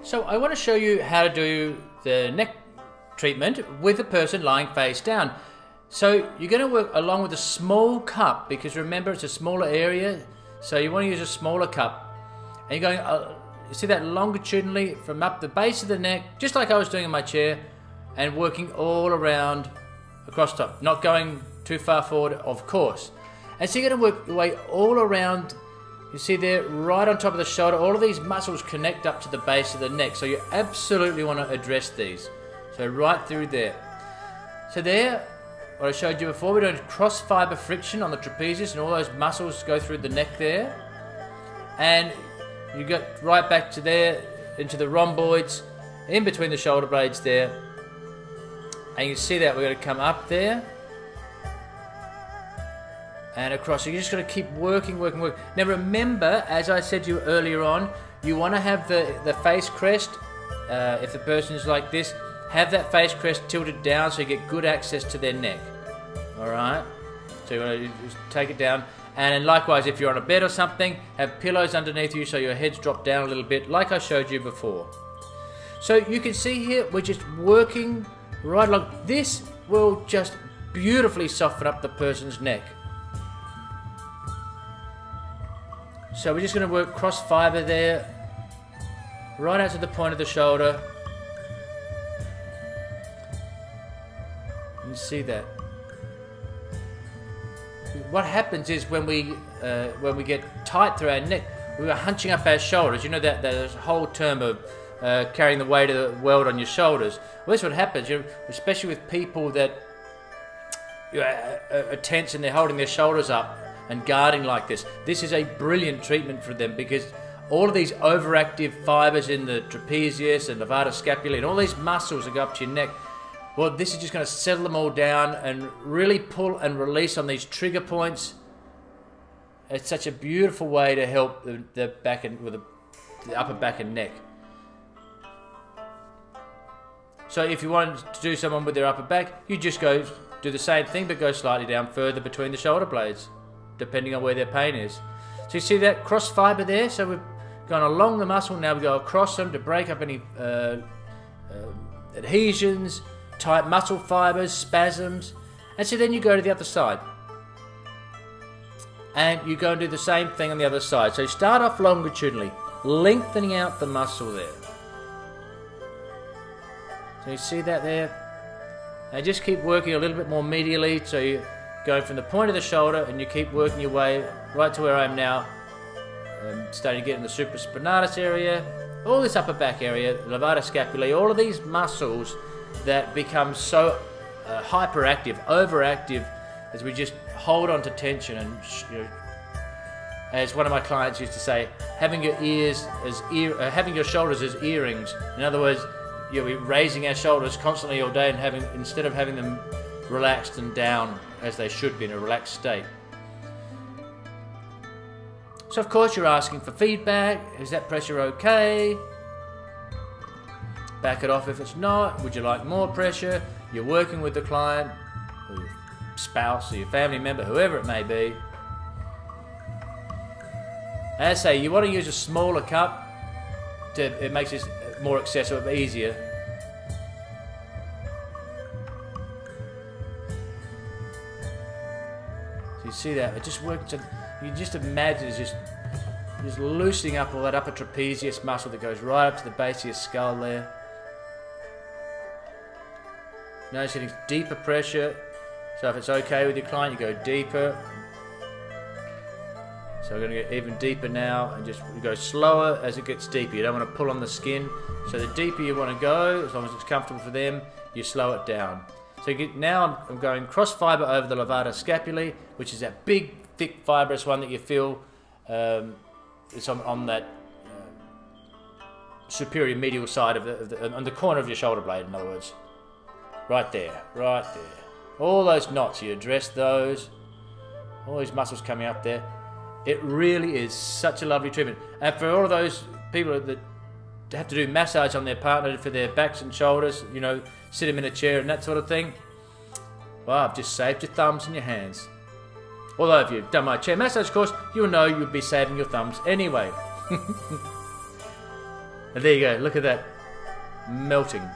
So I want to show you how to do the neck treatment with the person lying face down. So you're going to work along with a small cup, because remember it's a smaller area, so you want to use a smaller cup. And you're going, you see that longitudinally from up the base of the neck, just like I was doing in my chair, and working all around across top, not going too far forward, of course. And so you're going to work your way all around. You see there, right on top of the shoulder, all of these muscles connect up to the base of the neck, so you absolutely want to address these. So right through there. So there, what I showed you before, we're doing cross fiber friction on the trapezius, and all those muscles go through the neck there. And you get right back to there, into the rhomboids, in between the shoulder blades there. And you see that we're going to come up there and across. So you're just going to keep working. Now remember, as I said to you earlier on, you want to have the face crest, if the person is like this, have that face crest tilted down so you get good access to their neck. Alright? So you want to just take it down. And then likewise, if you're on a bed or something, have pillows underneath you so your head's dropped down a little bit, like I showed you before. So you can see here, we're just working right along. This will just beautifully soften up the person's neck. So we're just going to work cross fiber there, right out to the point of the shoulder. You see that. What happens is when we get tight through our neck, we are hunching up our shoulders. You know that there's a whole term of carrying the weight of the world on your shoulders. Well, that's what happens, especially with people that are tense and they're holding their shoulders up and guarding like this. This is a brilliant treatment for them, because all of these overactive fibers in the trapezius and levator scapulae and all these muscles that go up to your neck, well, this is just going to settle them all down and really pull and release on these trigger points. It's such a beautiful way to help the back and with the upper back and neck. So if you wanted to do someone with their upper back, you just go do the same thing, but go slightly down further between the shoulder blades, depending on where their pain is. So you see that cross fiber there? So we've gone along the muscle, now we go across them to break up any adhesions, tight muscle fibers, spasms. And so then you go to the other side. And you go and do the same thing on the other side. So you start off longitudinally, lengthening out the muscle there. So you see that there? And just keep working a little bit more medially, so you go from the point of the shoulder and you keep working your way right to where I am now. Starting to get in the supraspinatus area, all this upper back area, levator scapulae, all of these muscles that become so hyperactive, overactive, as we just hold on to tension. And as one of my clients used to say, having your having your shoulders as earrings. In other words, we're raising our shoulders constantly all day, and instead of having them relaxed and down as they should be in a relaxed state. So of course you're asking for feedback. Is that pressure okay? Back it off if it's not. Would you like more pressure? You're working with the client, or your spouse, or your family member, whoever it may be. As I say, you want to use a smaller cup. It makes this more accessible, easier. So you see that? It just works. You just imagine it's just loosening up all that upper trapezius muscle that goes right up to the base of your skull there. Notice getting deeper pressure. So if it's okay with your client, you go deeper. So we're going to get even deeper now, and just go slower as it gets deeper. You don't want to pull on the skin. So the deeper you want to go, as long as it's comfortable for them, you slow it down. So now I'm going cross fiber over the levator scapulae, which is that big, thick, fibrous one that you feel. It's on that superior medial side on the corner of your shoulder blade, in other words. Right there, right there. All those knots, you address those. All these muscles coming up there. It really is such a lovely treatment. And for all of those people that have to do massage on their partner for their backs and shoulders, sit them in a chair and that sort of thing, well, I've just saved your thumbs and your hands. Although if you've done my chair massage course, you'll know you'd be saving your thumbs anyway. And there you go, look at that, melting.